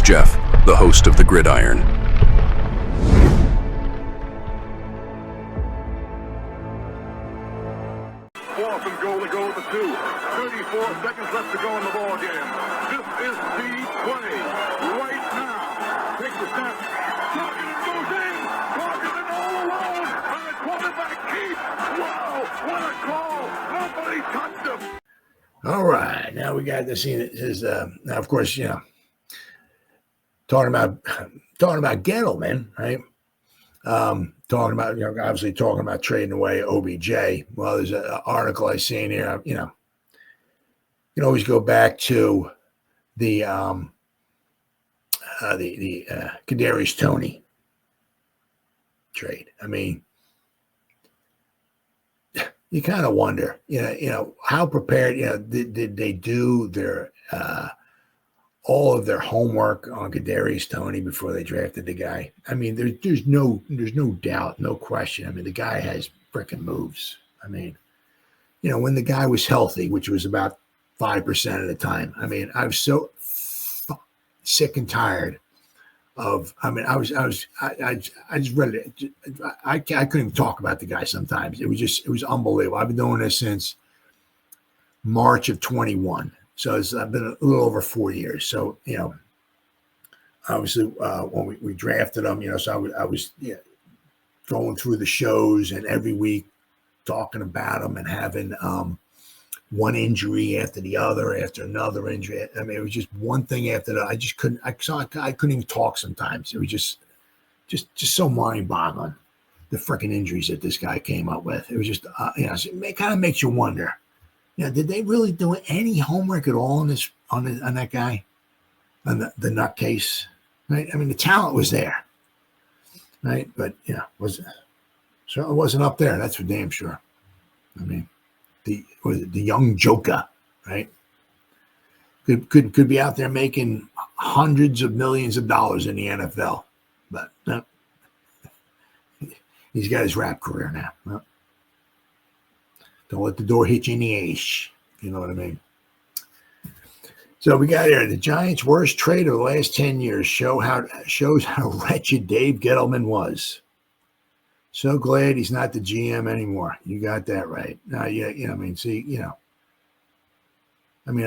Jeff, the host of the Gridiron. Fourth and goal to go with the 2. 34 seconds left to go in the ball game. This is the play right now. Takes the snap. Talking and goes in. Talking and all alone. And the quarterback keeps. Wow, what a call. Nobody touched him. All right, now we got this scene. Now, of course, talking about Gettleman, right? Talking about, obviously talking about trading away OBJ. Well, there's an article I seen here. You can always go back to the Kadarius Toney trade. I mean, you kind of wonder, how prepared, did they do their all of their homework on Kadarius Toney before they drafted the guy? I mean, there's no doubt, no question. I mean, the guy has freaking moves. I mean, when the guy was healthy, which was about 5% of the time. I mean, I was so sick and tired of. I mean, I just read it. I couldn't even talk about the guy sometimes. It was unbelievable. I've been doing this since March of 21. So I've been a little over 4 years. So, obviously when we drafted him, so I was going through the shows and every week talking about him and having one injury after the other, after another injury. I mean, it was just one thing after that. I just couldn't, I couldn't even talk sometimes. It was just so mind-boggling, the freaking injuries that this guy came up with. It was just, it kind of makes you wonder. Did they really do any homework at all on that guy, on the nutcase? Right? I mean, the talent was there, right? But certainly wasn't up there. That's for damn sure. I mean, the young joker, right? Could be out there making hundreds of millions of dollars in the NFL, but no, he's got his rap career now. No. Don't let the door hit you in the ace. You know what I mean? So we got here the Giants' worst trade of the last 10 years shows how wretched Dave Gettleman was. So glad he's not the GM anymore. You got that right. Now,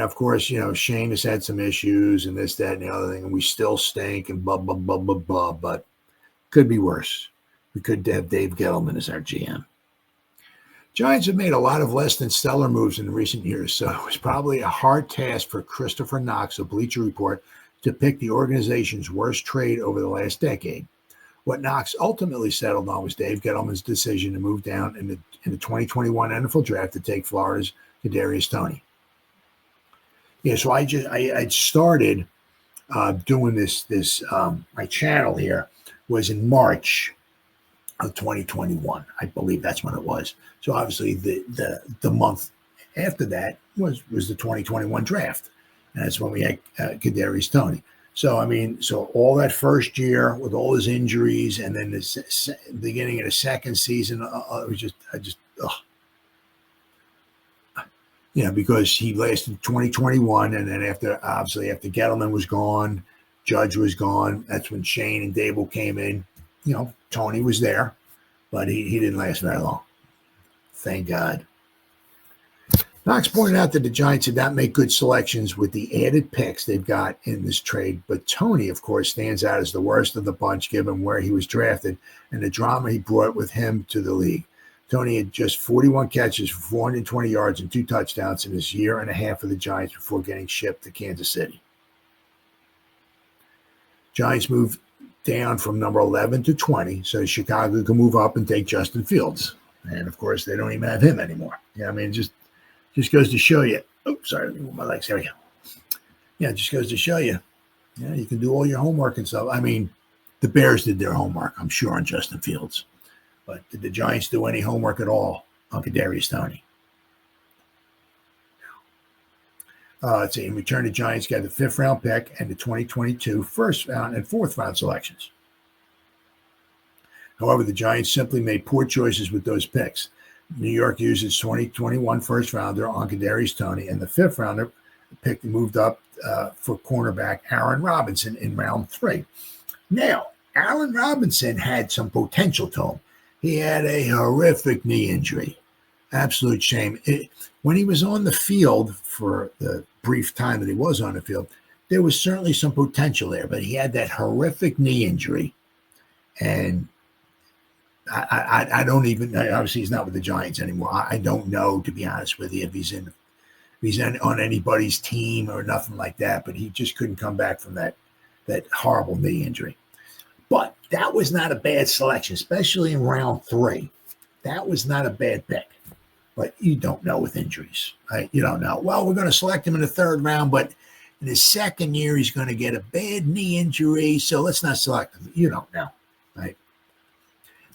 of course, Shane has had some issues and this, that, and the other thing, and we still stink and blah, blah, blah, blah, blah, but could be worse. We could have Dave Gettleman as our GM. Giants have made a lot of less than stellar moves in recent years, so it was probably a hard task for Kristopher Knox of Bleacher Report to pick the organization's worst trade over the last decade. What Knox ultimately settled on was Dave Gettleman's decision to move down in the 2021 NFL draft to take Florida's Kadarius Toney. So I started doing this. My channel here was in March of 2021. I believe that's when it was. So obviously the month after that was the 2021 draft. And that's when we had Kadarius Toney. So, so all that first year with all his injuries and then the beginning of the second season, it was because he lasted 2021. And then after Gettleman was gone, Judge was gone. That's when Shane and Dable came in. Toney was there, but he didn't last very long. Thank God. Knox pointed out that the Giants did not make good selections with the added picks they've got in this trade, but Toney, of course, stands out as the worst of the bunch given where he was drafted and the drama he brought with him to the league. Toney had just 41 catches for 420 yards and 2 touchdowns in his year and a half of the Giants before getting shipped to Kansas City. Giants moved down from number 11 to 20, so Chicago can move up and take Justin Fields. And, of course, they don't even have him anymore. It just goes to show you. Oh, sorry, let me move my legs. There we go. It just goes to show you. You can do all your homework and stuff. The Bears did their homework, I'm sure, on Justin Fields. But did the Giants do any homework at all on Kadarius Toney? Let's see. In return, the Giants got the 5th-round pick and the 2022 first-round and 4th-round selections. However, the Giants simply made poor choices with those picks. New York used its 2021 first-rounder on Kadarius Toney, and the 5th-rounder pick moved up for cornerback Aaron Robinson in round 3. Now, Allen Robinson had some potential to him. He had a horrific knee injury. Absolute shame. When he was on the field for the brief time that he was on the field, there was certainly some potential there, but he had that horrific knee injury. And I don't even, obviously he's not with the Giants anymore. I don't know, to be honest with you, if he's on anybody's team or nothing like that, but he just couldn't come back from that horrible knee injury. But that was not a bad selection, especially in round 3. That was not a bad pick. But you don't know with injuries, right? You don't know. Well, we're going to select him in the 3rd round, but in his 2nd year, he's going to get a bad knee injury, so let's not select him. You don't know, right?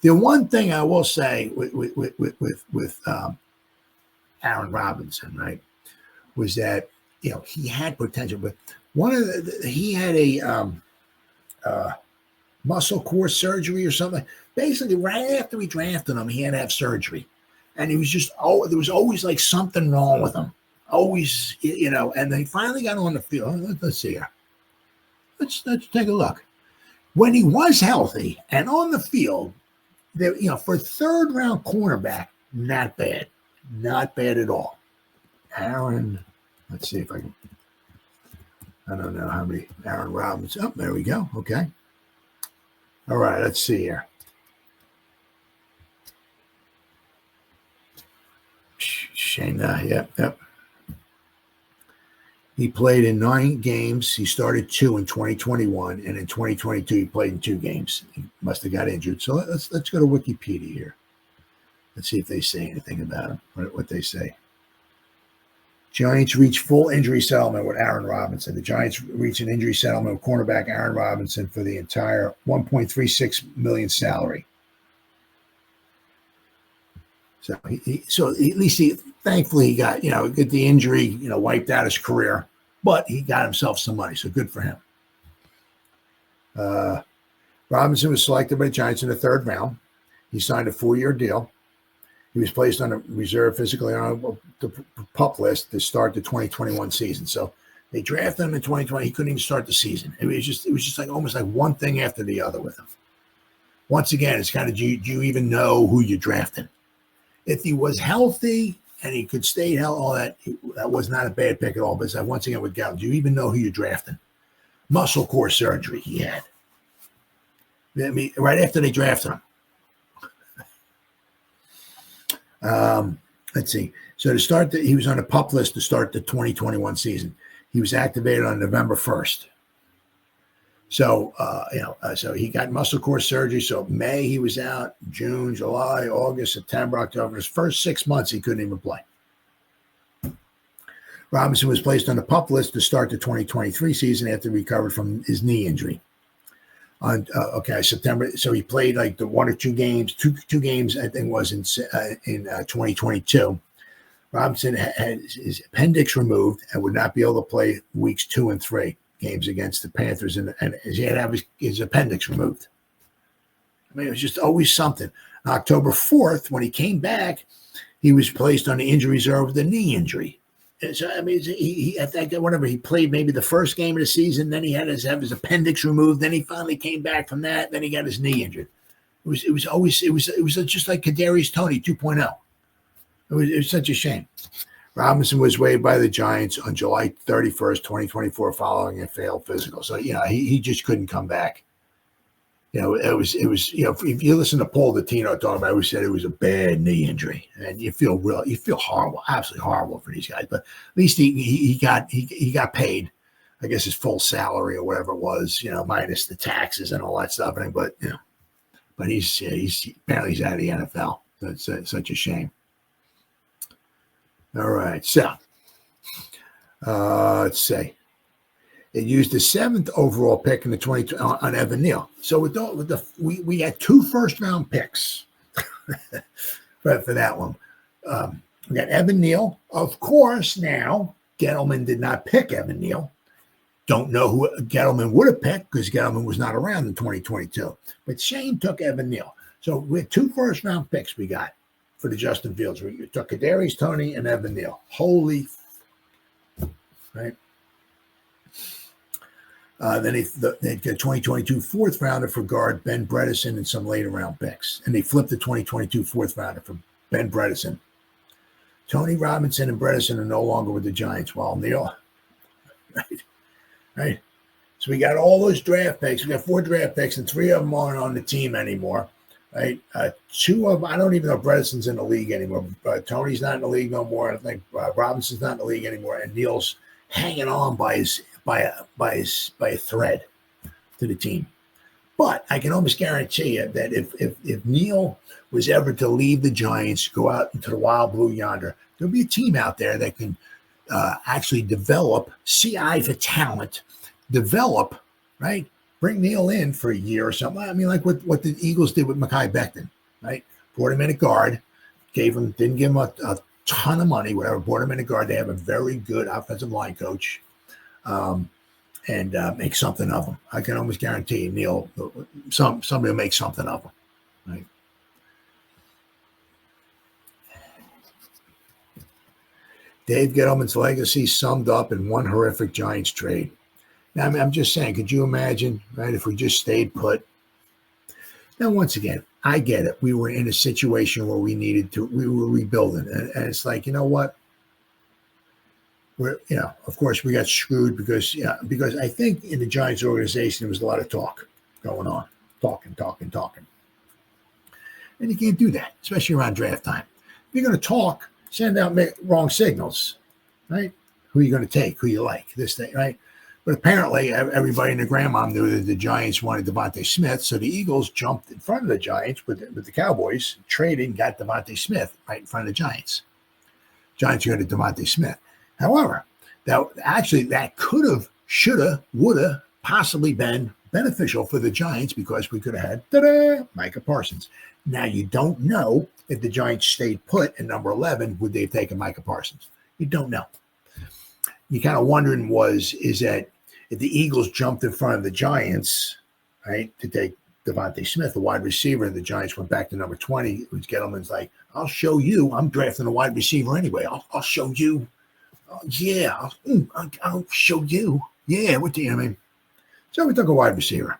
The one thing I will say with Aaron Robinson, right, was that he had potential, but he had a muscle core surgery or something. Basically, right after we drafted him, he had to have surgery. And he was just, there was always like something wrong with him. Always, and they finally got on the field. Let's see here. Let's take a look. When he was healthy and on the field, for a 3rd round cornerback, not bad. Not bad at all. Aaron, let's see if I don't know how many Aaron Robinson. Oh, there we go. Okay. All right, let's see here. Shame that. Yep. He played in 9 games. He started 2 in 2021, and in 2022 he played in 2 games. He must have got injured. So let's go to Wikipedia here. Let's see if they say anything about him. What they say. Giants reach full injury settlement with Aaron Robinson. The Giants reach an injury settlement with cornerback Aaron Robinson for the entire $1.36 million salary. So at least thankfully he got, get the injury, wiped out his career, but he got himself some money. So good for him. Robinson was selected by the Giants in the 3rd round. He signed a 4-year deal. He was placed on a reserve physically on the PUP list to start the 2021 season. So they drafted him in 2020. He couldn't even start the season. It was just like almost like one thing after the other with him. Once again, it's kind of, do you even know who you're drafting? If he was healthy and he could stay healthy, all that was not a bad pick at all. But once again, with Gallup, do you even know who you're drafting? Muscle core surgery he had. I mean, right after they drafted him. Let's see. So to start, he was on a PUP list to start the 2021 season. He was activated on November 1st. So, so he got muscle core surgery. So May he was out, June, July, August, September, October. His first 6 months, he couldn't even play. Robinson was placed on the PUP list to start the 2023 season after he recovered from his knee injury. On September. So he played like the 1 or 2 games, two games, I think was in 2022. Robinson had his appendix removed and would not be able to play weeks 2 and 3. Games against the Panthers, and he had to have his appendix removed. I mean, it was just always something. On October 4th, when he came back, he was placed on the injury reserve with a knee injury. So, I mean, he played maybe the first game of the season, then he had to have his appendix removed, then he finally came back from that, then he got his knee injured. It was just like Kadarius Toney 2.0. It was such a shame. Robinson was waived by the Giants on July 31st, 2024, following a failed physical. So, he just couldn't come back. It was, if you listen to Paul Dottino talk about it, we said it was a bad knee injury, and you feel horrible, absolutely horrible for these guys. But at least he got paid, I guess, his full salary or whatever it was, minus the taxes and all that stuff. But he's apparently he's out of the NFL. That's such a shame. All right, so let's see. It used the 7th overall pick in the 20 on Evan Neal. So we had 2 first-round picks for that one. We got Evan Neal. Of course, now Gettleman did not pick Evan Neal. Don't know who Gettleman would have picked because Gettleman was not around in 2022. But Shane took Evan Neal. So we had 2 first-round picks we got for the Justin Fields. We took Kadarius Toney and Evan Neal. Holy, right? Then they get 2022 fourth rounder for guard Ben Bredesen and some later round picks. And they flipped the 2022 fourth rounder for Ben Bredesen. Toney Robinson and Bredesen are no longer with the Giants. Well, Neil, right? So we got all those draft picks. We got 4 draft picks, and 3 of them aren't on the team anymore, right? 2 of them, I don't even know if Bredesen's in the league anymore. Toney's not in the league no more. I think Robinson's not in the league anymore, and Neil's hanging on by a thread to the team. But I can almost guarantee you that if Neil was ever to leave the Giants, go out into the wild blue yonder, there'll be a team out there that can actually develop, see eye for talent, develop, right? Bring Neil in for a year or something. I mean, like what the Eagles did with Mekhi Becton, right? Brought him in at guard, didn't give him a ton of money, whatever, brought him in at guard. They have a very good offensive line coach. And make something of them. I can almost guarantee you, Neil, somebody will make something of them, right? Dave Gettleman's legacy summed up in one horrific Giants trade. Now, I'm just saying, could you imagine, right, if we just stayed put? Now, once again, I get it. We were in a situation where we were rebuilding. And it's like, you know what? Of course, we got screwed because I think in the Giants organization, there was a lot of talk going on, talking. And you can't do that, especially around draft time. If you're going to talk, send out wrong signals, right? Who are you going to take? Who you like? This thing, right? But apparently, everybody in the grandma knew that the Giants wanted Devontae Smith, so the Eagles jumped in front of the Giants with the Cowboys, traded and got Devontae Smith right in front of the Giants. Giants got Devontae Smith. However, that could have, should have, would have possibly been beneficial for the Giants because we could have had Micah Parsons. Now, you don't know if the Giants stayed put at number 11, would they have taken Micah Parsons? You don't know. You're kind of wondering is that if the Eagles jumped in front of the Giants, right, to take Devontae Smith, the wide receiver, and the Giants went back to number 20, which Gettleman's like, I'll show you. I'm drafting a wide receiver anyway. I'll show you. Yeah, I'll show you. Yeah, what do you mean? So we took a wide receiver.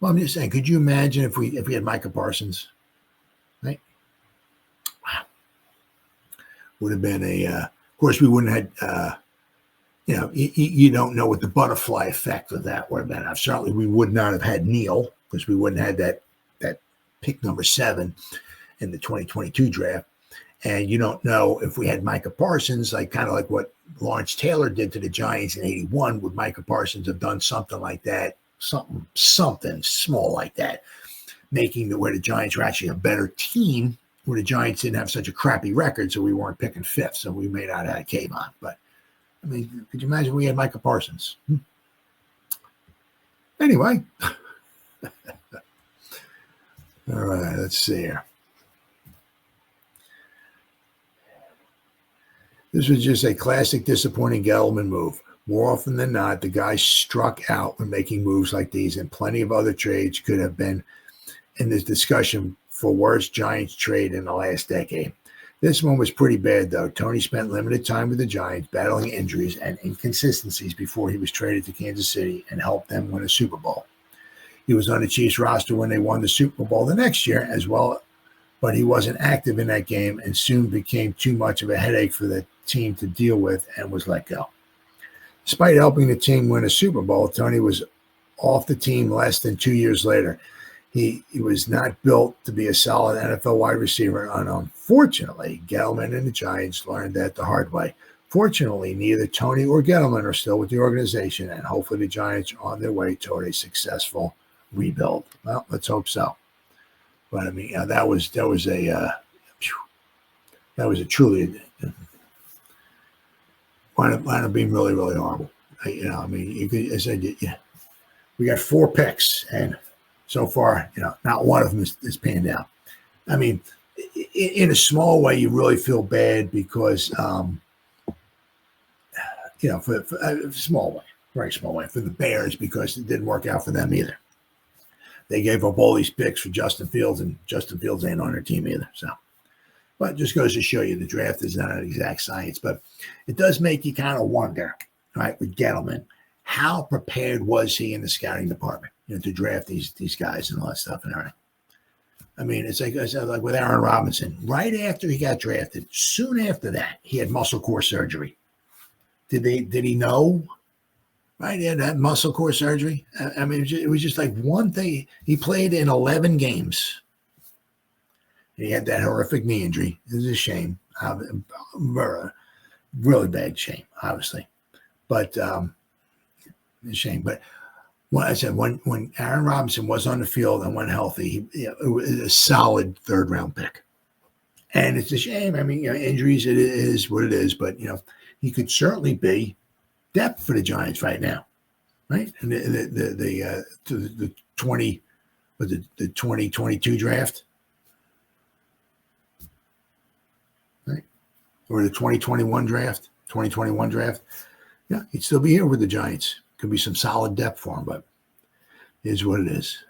Well, I'm just saying, could you imagine if we had Micah Parsons? Right? Wow. Would have been of course, we wouldn't have had, you don't know what the butterfly effect of that would have been. Certainly, we would not have had Neil because we wouldn't have had that pick number 7 in the 2022 draft. And you don't know if we had Micah Parsons, kind of like what Lawrence Taylor did to the Giants in 81, would Micah Parsons have done something like that, something small like that, making where the Giants were actually a better team, where the Giants didn't have such a crappy record, so we weren't picking 5th, so we may not have had Kayvon. But, I mean, could you imagine we had Micah Parsons? Anyway. All right, let's see here. This was just a classic disappointing Gettleman move. More often than not, the guy struck out when making moves like these, and plenty of other trades could have been in this discussion for worst Giants trade in the last decade. This one was pretty bad, though. Toney spent limited time with the Giants, battling injuries and inconsistencies before he was traded to Kansas City and helped them win a Super Bowl. He was on the Chiefs roster when they won the Super Bowl the next year as well, but he wasn't active in that game and soon became too much of a headache for the team to deal with and was let go. Despite helping the team win a Super Bowl, Toney was off the team less than 2 years later. He was not built to be a solid NFL wide receiver, and unfortunately, Gettleman and the Giants learned that the hard way. Fortunately, neither Toney or Gettleman are still with the organization, and hopefully the Giants are on their way toward a successful rebuild. Well, let's hope so. But I mean, that was a truly wound up being really, really horrible. You could, as I said, we got 4 picks, and so far, not one of them is panned out. I mean, in a small way, you really feel bad because, for a small way, very small way, for the Bears, because it didn't work out for them either. They gave up all these picks for Justin Fields, and Justin Fields ain't on their team either. So, but it just goes to show you the draft is not an exact science. But it does make you kind of wonder, right, with Gettleman, how prepared was he in the scouting department, to draft these guys and all that stuff and everything. I mean, it's like I said, like with Aaron Robinson, right after he got drafted, soon after that, he had muscle core surgery. Did he know? Right, he had that muscle core surgery. I mean, it was just like one thing. He played in 11 games. He had that horrific knee injury. It was a shame. Really bad shame, obviously. But it's a shame. But when I said when Aaron Robinson was on the field and went healthy, it was a solid third-round pick. And it's a shame. I mean, injuries, it is what it is. But, he could certainly be depth for the Giants right now, right? And the 2022 draft, right? Or the 2021 draft. Yeah, he'd still be here with the Giants. Could be some solid depth for him, but it is what it is.